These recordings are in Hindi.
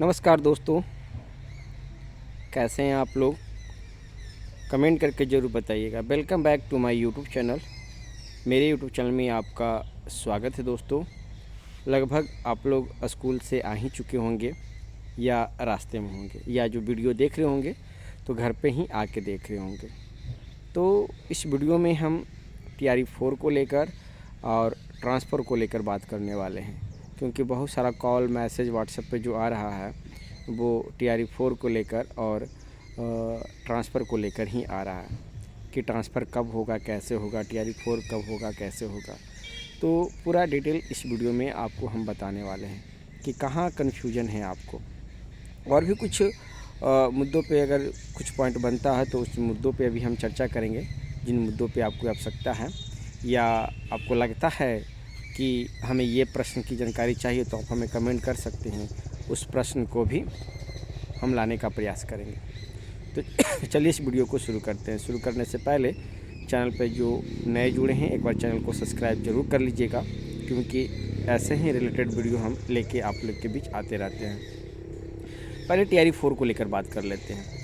नमस्कार दोस्तों, कैसे हैं आप लोग? कमेंट करके ज़रूर बताइएगा। Welcome back to my YouTube channel. मेरे यूट्यूब चैनल में आपका स्वागत है दोस्तों। लगभग आप लोग स्कूल से आ ही चुके होंगे या रास्ते में होंगे या जो वीडियो देख रहे होंगे तो घर पे ही आके देख रहे होंगे। तो इस वीडियो में हम TRE 4 को लेकर और ट्रांसफ़र को लेकर बात करने वाले हैं, क्योंकि बहुत सारा कॉल मैसेज व्हाट्सएप पे जो आ रहा है वो TRE 4 को लेकर और ट्रांसफ़र को लेकर ही आ रहा है कि ट्रांसफ़र कब होगा, कैसे होगा, TRE 4 कब होगा, कैसे होगा। तो पूरा डिटेल इस वीडियो में आपको हम बताने वाले हैं कि कहाँ कन्फ्यूजन है आपको। और भी कुछ मुद्दों पे अगर कुछ पॉइंट बनता है तो उस मुद्दों पे अभी हम चर्चा करेंगे। जिन मुद्दों पे आपको आवश्यकता है या आपको लगता है कि हमें ये प्रश्न की जानकारी चाहिए तो आप हमें कमेंट कर सकते हैं, उस प्रश्न को भी हम लाने का प्रयास करेंगे। तो चलिए इस वीडियो को शुरू करते हैं। शुरू करने से पहले चैनल पर जो नए जुड़े हैं एक बार चैनल को सब्सक्राइब ज़रूर कर लीजिएगा, क्योंकि ऐसे ही रिलेटेड वीडियो हम लेके आप लोग के बीच आते रहते हैं। पहले TRE 4 को लेकर बात कर लेते हैं।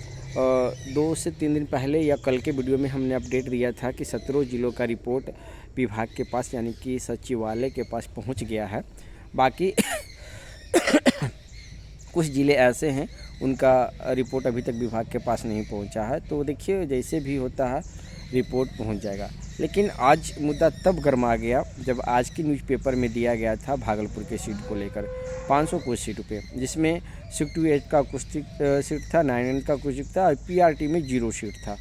2 से 3 दिन पहले या कल के वीडियो में हमने अपडेट दिया था कि 17 जिलों का रिपोर्ट विभाग के पास यानी कि सचिवालय के पास पहुंच गया है। बाकी कुछ ज़िले ऐसे हैं उनका रिपोर्ट अभी तक विभाग के पास नहीं पहुंचा है। तो देखिए, जैसे भी होता है रिपोर्ट पहुंच जाएगा। लेकिन आज मुद्दा तब गर्मा गया जब आज की न्यूज़पेपर में दिया गया था भागलपुर के सीट को लेकर 500 कुछ सीटों पे, जिसमें 628 का कुछ सीट था, 99 का कुछ सीट था और PRT में 0 सीट था।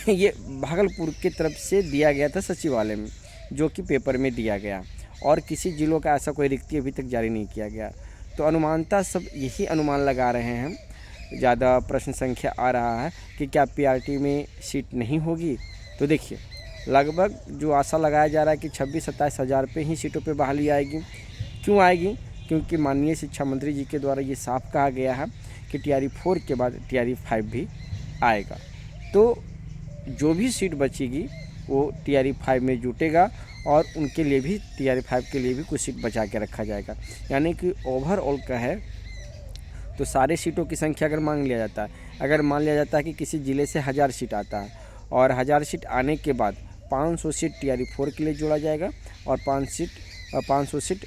ये भागलपुर की तरफ से दिया गया था सचिवालय में, जो कि पेपर में दिया गया, और किसी जिलों का ऐसा कोई रिक्ति अभी तक जारी नहीं किया गया। तो अनुमानतः सब यही अनुमान लगा रहे हैं, ज़्यादा प्रश्न संख्या आ रहा है कि क्या PRT में सीट नहीं होगी। तो देखिए, लगभग जो आशा लगाया जा रहा है कि 26-27 हज़ार पे ही सीटों पे बहाली आएगी। क्यों आएगी? क्योंकि माननीय शिक्षा मंत्री जी के द्वारा ये साफ कहा गया है कि TRE 4 के बाद TRE 5 भी आएगा। तो जो भी सीट बचेगी वो TRE 5 में जुटेगा और उनके लिए भी TRE 5 के लिए भी कुछ सीट बचा के रखा जाएगा। यानी कि ओवरऑल का है तो सारे सीटों की संख्या अगर मान लिया जाता है, अगर मान लिया जाता है कि किसी ज़िले से 1000 सीट आता है और 1000 सीट आने के बाद 500 सीट TRE 4 के लिए जोड़ा जाएगा और 500 सीट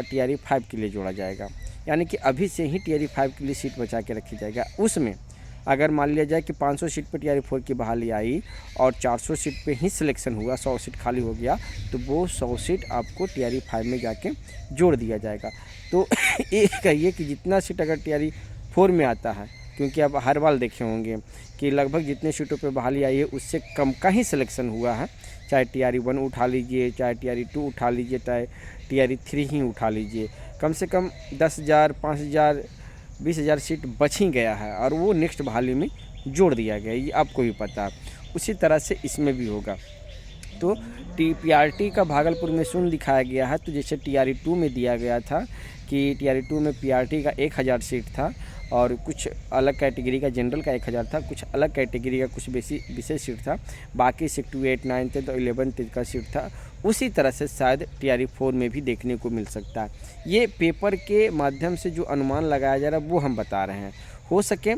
TRE 5 के लिए जोड़ा जाएगा। यानी कि अभी से ही TRE 5 के लिए सीट बचा के रखी जाएगा। उसमें अगर मान लिया जाए कि 500 सीट पर TRE 4 की बहाली आई और 400 सीट पे ही सिलेक्शन हुआ, 100 सीट खाली हो गया, तो वो 100 सीट आपको TRE 5 में जाके जोड़ दिया जाएगा। तो ये कहिए कि जितना सीट अगर TRE 4 में आता है, क्योंकि आप हर बार देखे होंगे कि लगभग जितने सीटों पे बहाली आई है उससे कम का ही सिलेक्शन हुआ है। चाहे TRE 1 उठा लीजिए, चाहे TRE 2 उठा लीजिए, चाहे TRE 3 ही उठा लीजिए, कम से कम 10,000, 5,000, 20,000 सीट बच ही गया है और वो नेक्स्ट बहाली में जोड़ दिया गया। ये आपको भी पता है। उसी तरह से इसमें भी होगा। तो PRT का भागलपुर में शून्य दिखाया गया है। तो जैसे TRE 2 में दिया गया था कि TRE 2 में PRT का 1000 सीट था और कुछ अलग कैटेगरी का जनरल का 1000 था, कुछ अलग कैटेगरी का कुछ विशेष सीट था, बाकी 6 to 8, 9, 10 और 11 का सीट था। उसी तरह से शायद TRE 4 में भी देखने को मिल सकता है। ये पेपर के माध्यम से जो अनुमान लगाया जा रहा है वो हम बता रहे हैं। हो सके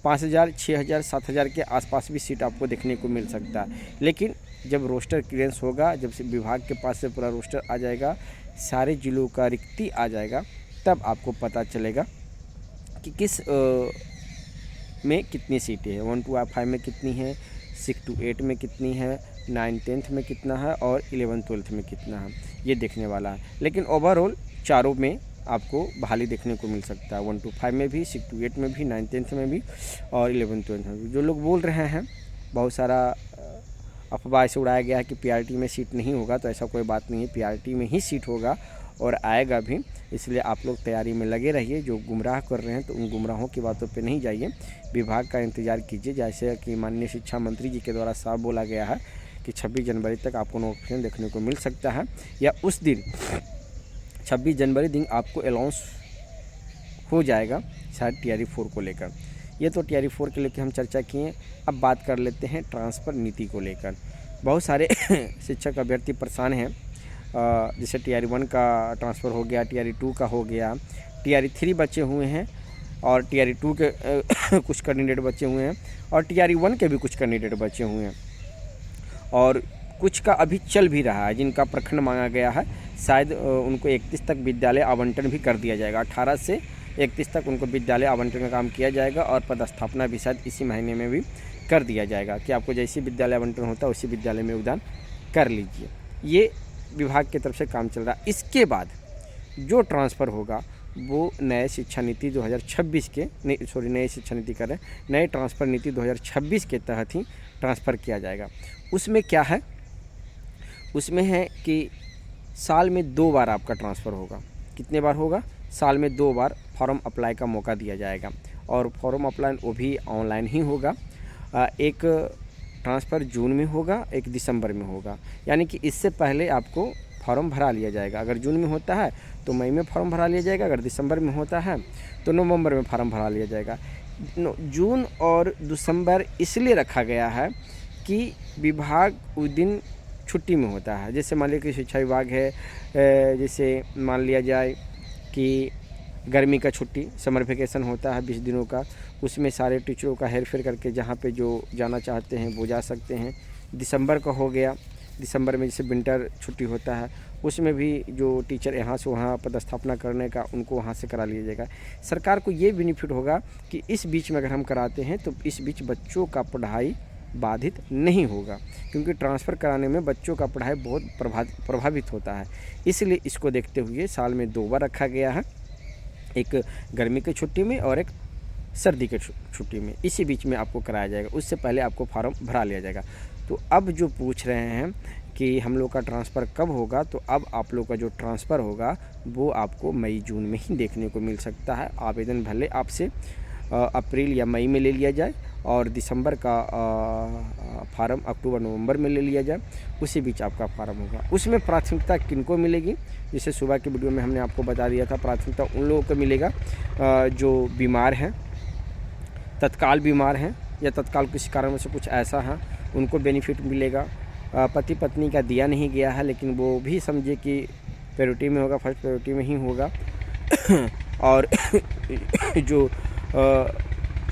5000, 6000, 7000 के आसपास भी सीट आपको देखने को मिल सकता है। लेकिन जब रोस्टर क्लियरेंस होगा, जब से विभाग के पास से पूरा रोस्टर आ जाएगा, सारे जिलों का रिक्ति आ जाएगा, तब आपको पता चलेगा कि किस में कितनी सीटें हैं। 1 to 5 में कितनी है, 6 to 8 में कितनी है, 9, 10th में कितना है और 11, 12th में कितना है, ये देखने वाला है। लेकिन ओवरऑल चारों में आपको बहाली देखने को मिल सकता है। 1 to 5 में भी, 6 to 8 में भी, 9, 10th में भी और 11, 12th में भी। जो लोग बोल रहे हैं, बहुत सारा अफवाह से उड़ाया गया है कि PRT में सीट नहीं होगा, तो ऐसा कोई बात नहीं है। PRT में ही सीट होगा और आएगा भी। इसलिए आप लोग तैयारी में लगे रहिए। जो गुमराह कर रहे हैं तो उन गुमराहों की बातों पे नहीं जाइए, विभाग का इंतज़ार कीजिए। जैसे कि माननीय शिक्षा मंत्री जी के द्वारा साफ बोला गया है कि 26 जनवरी तक आपको नोटिफिकेशन देखने को मिल सकता है, या उस दिन 26 जनवरी दिन आपको अनाउंस हो जाएगा शायद TRE 4 को लेकर। ये तो TRE 4 के लेकर हम चर्चा किए। अब बात कर लेते हैं ट्रांसफ़र नीति को लेकर। बहुत सारे शिक्षक अभ्यर्थी परेशान हैं। जैसे TRE 1 का ट्रांसफ़र हो गया, TRE 2 का हो गया, TRE 3 बचे हुए हैं और TRE 2 के कुछ कैंडिडेट बचे हुए हैं और TRE 1 के भी कुछ कैंडिडेट बचे हुए हैं और कुछ का अभी चल भी रहा है। जिनका प्रखंड मांगा गया है शायद उनको 31 तक विद्यालय आवंटन भी कर दिया जाएगा। 18 से 31 तक उनको विद्यालय आवंटन का काम किया जाएगा और पदस्थापना भी शायद इसी महीने में भी कर दिया जाएगा कि आपको जैसी विद्यालय आवंटन होता है उसी विद्यालय में योगदान कर लीजिए। ये विभाग की तरफ से काम चल रहा है। इसके बाद जो ट्रांसफ़र होगा वो नए शिक्षा नीति 2026 के नई शिक्षा नीति कर रहे हैं, नए ट्रांसफ़र नीति 2026 के तहत ही ट्रांसफ़र किया जाएगा। उसमें क्या है, उसमें है कि साल में 2 बार आपका ट्रांसफ़र होगा। कितने बार होगा? साल में 2 बार फॉर्म अप्लाई का मौका दिया जाएगा और फॉर्म अप्लाई वो भी ऑनलाइन ही होगा। एक ट्रांसफ़र जून में होगा, एक दिसंबर में होगा, यानी कि इससे पहले आपको फॉर्म भरा लिया जाएगा। अगर जून में होता है तो मई में फॉर्म भरा लिया जाएगा, अगर दिसंबर में होता है तो नवंबर में फॉर्म भरा लिया जाएगा। जून और दिसंबर इसलिए रखा गया है कि विभाग उस दिन छुट्टी में होता है। जैसे मान लीजिए कि शिक्षा विभाग है, जैसे मान लिया जाए कि गर्मी का छुट्टी समर वेकेशन होता है 20 दिनों का, उसमें सारे टीचरों का हेर फेर करके जहाँ पे जो जाना चाहते हैं वो जा सकते हैं। दिसंबर का हो गया, दिसंबर में जैसे विंटर छुट्टी होता है उसमें भी जो टीचर यहाँ से वहाँ पदस्थापना करने का उनको वहाँ से करा लिया जाएगा। सरकार को ये बेनिफिट होगा कि इस बीच में अगर हम कराते हैं तो इस बीच बच्चों का पढ़ाई बाधित नहीं होगा, क्योंकि ट्रांसफ़र कराने में बच्चों का पढ़ाई बहुत प्रभावित होता है। इसलिए इसको देखते हुए साल में 2 बार रखा गया है, एक गर्मी की छुट्टी में और एक सर्दी के छुट्टी में। इसी बीच में आपको कराया जाएगा, उससे पहले आपको फॉर्म भरा लिया जाएगा। तो अब जो पूछ रहे हैं कि हम लोग का ट्रांसफ़र कब होगा, तो अब आप लोग का जो ट्रांसफ़र होगा वो आपको मई जून में ही देखने को मिल सकता है। आवेदन भले आपसे अप्रैल या मई में ले लिया जाए और दिसंबर का फार्म अक्टूबर नवंबर में ले लिया जाए, उसी बीच आपका फार्म होगा। उसमें प्राथमिकता किनको मिलेगी? जैसे सुबह के वीडियो में हमने आपको बता दिया था, प्राथमिकता उन लोगों को मिलेगा जो बीमार हैं, तत्काल बीमार हैं या तत्काल किसी कारण से कुछ ऐसा है, उनको बेनिफिट मिलेगा। पति पत्नी का दिया नहीं गया है लेकिन वो भी समझे कि प्रायोरिटी में होगा, फर्स्ट प्रायोरिटी में ही होगा। और जो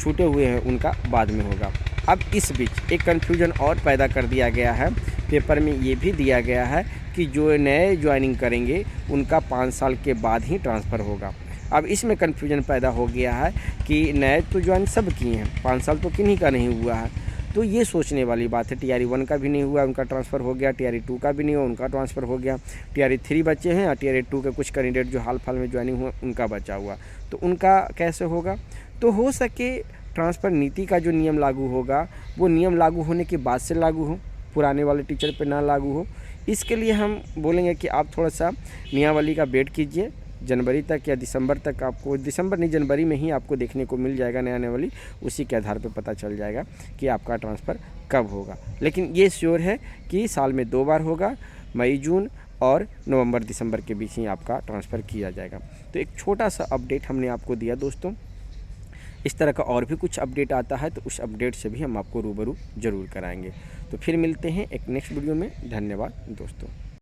छूटे हुए हैं उनका बाद में होगा। अब इस बीच एक कन्फ्यूजन और पैदा कर दिया गया है, पेपर में ये भी दिया गया है कि जो नए ज्वाइनिंग करेंगे उनका 5 साल के बाद ही ट्रांसफ़र होगा। अब इसमें कन्फ्यूजन पैदा हो गया है कि नए तो ज्वाइन सब किए हैं, 5 साल तो किन्हीं का नहीं हुआ है। तो ये सोचने वाली बात है। TRE 1 का भी नहीं हुआ, उनका ट्रांसफ़र हो गया, TRE 2 का भी नहीं हुआ, उनका ट्रांसफ़र हो गया, TRE 3 बचे हैं और TRE 2 के कुछ कैंडिडेट जो हाल फिलहाल में ज्वाइनिंग हुआ उनका बचा हुआ, तो उनका कैसे होगा? तो हो सके ट्रांसफ़र नीति का जो नियम लागू होगा वो नियम लागू होने के बाद से लागू हो, पुराने वाले टीचर पे ना लागू हो। इसके लिए हम बोलेंगे कि आप थोड़ा सा नियमावली का वेट कीजिए, जनवरी तक या दिसंबर तक आपको, दिसंबर नहीं जनवरी में ही आपको देखने को मिल जाएगा नया नियमावली। उसी के आधार पर पता चल जाएगा कि आपका ट्रांसफ़र कब होगा। लेकिन ये श्योर है कि साल में 2 बार होगा, मई जून और नवंबर दिसंबर के बीच ही आपका ट्रांसफ़र किया जाएगा। तो एक छोटा सा अपडेट हमने आपको दिया दोस्तों। इस तरह का और भी कुछ अपडेट आता है तो उस अपडेट से भी हम आपको रूबरू ज़रूर कराएंगे। तो फिर मिलते हैं एक नेक्स्ट वीडियो में। धन्यवाद दोस्तों।